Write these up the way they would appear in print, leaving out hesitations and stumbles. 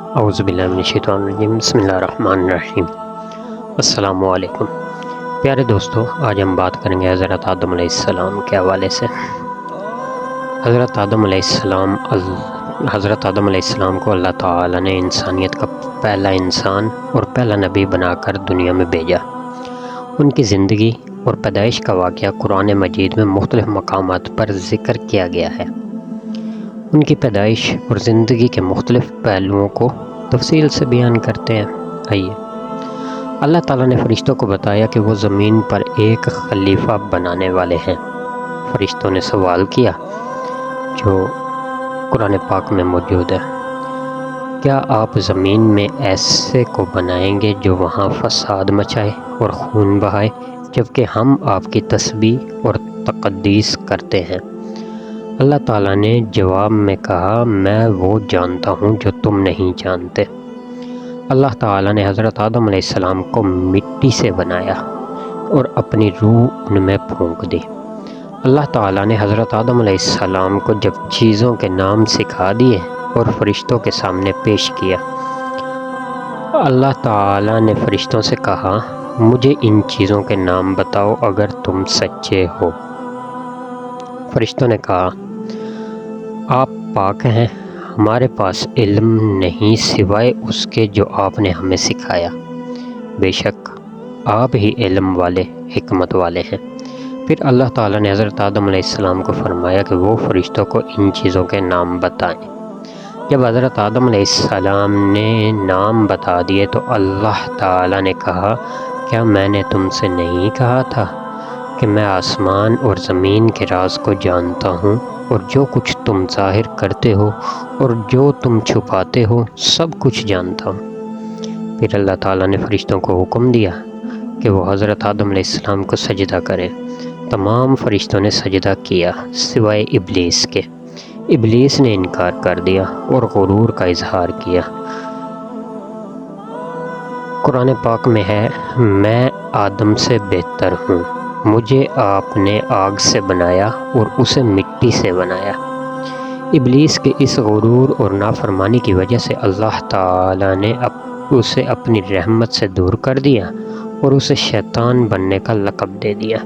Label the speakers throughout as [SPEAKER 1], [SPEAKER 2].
[SPEAKER 1] اعوذ باللہ من الشیطان الرجیم، بسم اللہ الرحمن الرحیم۔ السلام علیکم پیارے دوستو، آج ہم بات کریں گے حضرت آدم علیہ السلام کے حوالے سے۔ حضرت آدم علیہ السلام کو اللہ تعالیٰ نے انسانیت کا پہلا انسان اور پہلا نبی بنا کر دنیا میں بھیجا۔ ان کی زندگی اور پیدائش کا واقعہ قرآن مجید میں مختلف مقامات پر ذکر کیا گیا ہے۔ ان کی پیدائش اور زندگی کے مختلف پہلوؤں کو تفصیل سے بیان کرتے ہیں۔ آئیے، اللہ تعالیٰ نے فرشتوں کو بتایا کہ وہ زمین پر ایک خلیفہ بنانے والے ہیں۔ فرشتوں نے سوال کیا جو قرآن پاک میں موجود ہے، کیا آپ زمین میں ایسے کو بنائیں گے جو وہاں فساد مچائے اور خون بہائے، جبکہ ہم آپ کی تسبیح اور تقدیس کرتے ہیں؟ اللہ تعالیٰ نے جواب میں کہا، میں وہ جانتا ہوں جو تم نہیں جانتے۔ اللہ تعالیٰ نے حضرت آدم علیہ السلام کو مٹی سے بنایا اور اپنی روح ان میں پھونک دی۔ اللہ تعالیٰ نے حضرت آدم علیہ السلام کو جب چیزوں کے نام سکھا دیے اور فرشتوں کے سامنے پیش کیا، اللہ تعالیٰ نے فرشتوں سے کہا، مجھے ان چیزوں کے نام بتاؤ اگر تم سچے ہو۔ فرشتوں نے کہا، آپ پاک ہیں، ہمارے پاس علم نہیں سوائے اس کے جو آپ نے ہمیں سکھایا، بے شک آپ ہی علم والے، حکمت والے ہیں۔ پھر اللہ تعالیٰ نے حضرت آدم علیہ السلام کو فرمایا کہ وہ فرشتوں کو ان چیزوں کے نام بتائیں۔ جب حضرت آدم علیہ السلام نے نام بتا دیے تو اللہ تعالیٰ نے کہا، کیا میں نے تم سے نہیں کہا تھا کہ میں آسمان اور زمین کے راز کو جانتا ہوں، اور جو کچھ تم ظاہر کرتے ہو اور جو تم چھپاتے ہو سب کچھ جانتا ہوں۔ پھر اللہ تعالیٰ نے فرشتوں کو حکم دیا کہ وہ حضرت آدم علیہ السلام کو سجدہ کریں۔ تمام فرشتوں نے سجدہ کیا سوائے ابلیس کے۔ ابلیس نے انکار کر دیا اور غرور کا اظہار کیا۔ قرآن پاک میں ہے، میں آدم سے بہتر ہوں، مجھے آپ نے آگ سے بنایا اور اسے مٹی سے بنایا۔ ابلیس کے اس غرور اور نافرمانی کی وجہ سے اللہ تعالیٰ نے اسے اپنی رحمت سے دور کر دیا اور اسے شیطان بننے کا لقب دے دیا۔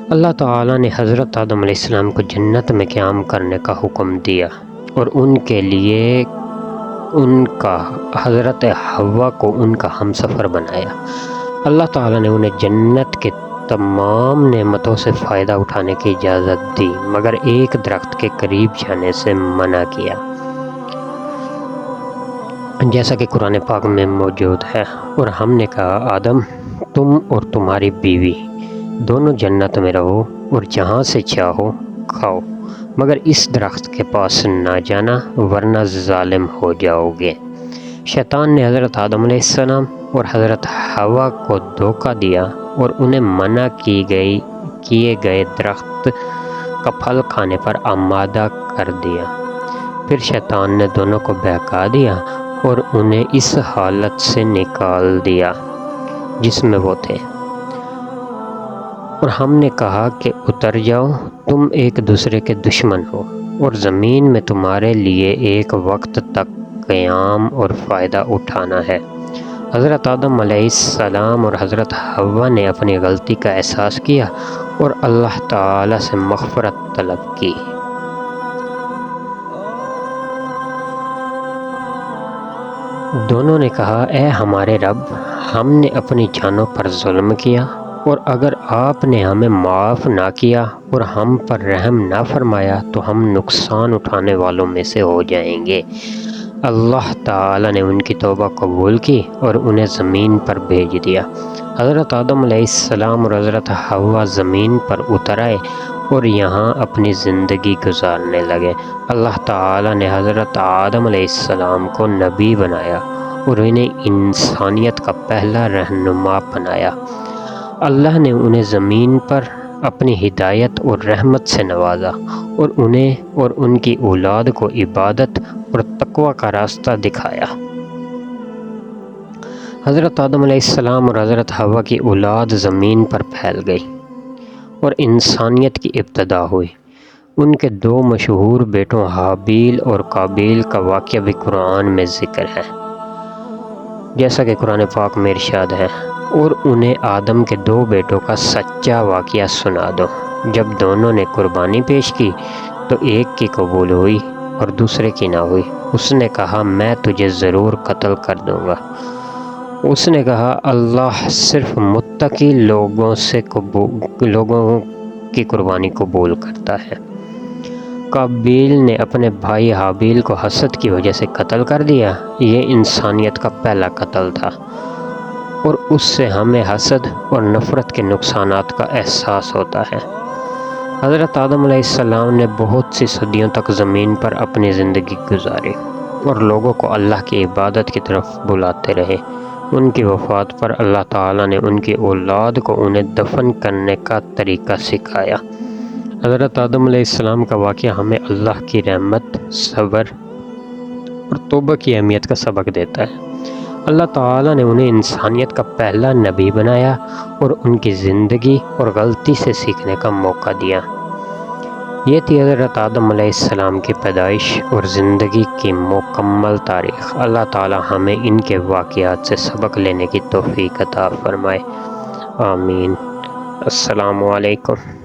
[SPEAKER 1] اللہ تعالیٰ نے حضرت آدم علیہ السلام کو جنت میں قیام کرنے کا حکم دیا اور ان کے لیے حضرت حوا کو ان کا ہمسفر بنایا۔ اللہ تعالیٰ نے انہیں جنت کے تمام نعمتوں سے فائدہ اٹھانے کی اجازت دی، مگر ایک درخت کے قریب جانے سے منع کیا، جیسا کہ قرآن پاک میں موجود ہے۔ اور ہم نے کہا، آدم، تم اور تمہاری بیوی دونوں جنت میں رہو اور جہاں سے چاہو کھاؤ، مگر اس درخت کے پاس نہ جانا ورنہ ظالم ہو جاؤ گے۔ شیطان نے حضرت آدم علیہ السلام اور حضرت حوا کو دھوکہ دیا اور انہیں منع کیے گئے درخت کا پھل کھانے پر آمادہ کر دیا۔ پھر شیطان نے دونوں کو بہکا دیا اور انہیں اس حالت سے نکال دیا جس میں وہ تھے، اور ہم نے کہا کہ اتر جاؤ، تم ایک دوسرے کے دشمن ہو، اور زمین میں تمہارے لیے ایک وقت تک قیام اور فائدہ اٹھانا ہے۔ حضرت آدم علیہ السلام اور حضرت حوا نے اپنی غلطی کا احساس کیا اور اللہ تعالیٰ سے مغفرت طلب کی۔ دونوں نے کہا، اے ہمارے رب، ہم نے اپنی جانوں پر ظلم کیا، اور اگر آپ نے ہمیں معاف نہ کیا اور ہم پر رحم نہ فرمایا تو ہم نقصان اٹھانے والوں میں سے ہو جائیں گے۔ اللہ تعالیٰ نے ان کی توبہ قبول کی اور انہیں زمین پر بھیج دیا۔ حضرت آدم علیہ السلام اور حضرت حوا زمین پر اتر آئے اور یہاں اپنی زندگی گزارنے لگے۔ اللہ تعالیٰ نے حضرت آدم علیہ السلام کو نبی بنایا اور انہیں انسانیت کا پہلا رہنما بنایا۔ اللہ نے انہیں زمین پر اپنی ہدایت اور رحمت سے نوازا اور انہیں اور ان کی اولاد کو عبادت اور تقوی کا راستہ دکھایا۔ حضرت آدم علیہ السلام اور حضرت حوا کی اولاد زمین پر پھیل گئی اور انسانیت کی ابتدا ہوئی۔ ان کے دو مشہور بیٹوں حابیل اور قابیل کا واقعہ بھی قرآن میں ذکر ہے، جیسا کہ قرآن پاک میں ارشاد ہے، اور انہیں آدم کے دو بیٹوں کا سچا واقعہ سنا دو۔ جب دونوں نے قربانی پیش کی تو ایک کی قبول ہوئی اور دوسرے کی نہ ہوئی۔ اس نے کہا میں تجھے ضرور قتل کر دوں گا۔ اس نے کہا اللہ صرف متقی لوگوں کی قربانی قبول کرتا ہے۔ قابیل نے اپنے بھائی حابیل کو حسد کی وجہ سے قتل کر دیا۔ یہ انسانیت کا پہلا قتل تھا، اور اس سے ہمیں حسد اور نفرت کے نقصانات کا احساس ہوتا ہے۔ حضرت آدم علیہ السلام نے بہت سی صدیوں تک زمین پر اپنی زندگی گزاری اور لوگوں کو اللہ کی عبادت کی طرف بلاتے رہے۔ ان کی وفات پر اللہ تعالیٰ نے ان کی اولاد کو انہیں دفن کرنے کا طریقہ سکھایا۔ حضرت آدم علیہ السلام کا واقعہ ہمیں اللہ کی رحمت، صبر اور توبہ کی اہمیت کا سبق دیتا ہے۔ اللہ تعالیٰ نے انہیں انسانیت کا پہلا نبی بنایا اور ان کی زندگی اور غلطی سے سیکھنے کا موقع دیا۔ یہ تھی حضرت آدم علیہ السلام کی پیدائش اور زندگی کی مکمل تاریخ۔ اللہ تعالیٰ ہمیں ان کے واقعات سے سبق لینے کی توفیق عطا فرمائے، آمین۔ السلام علیکم۔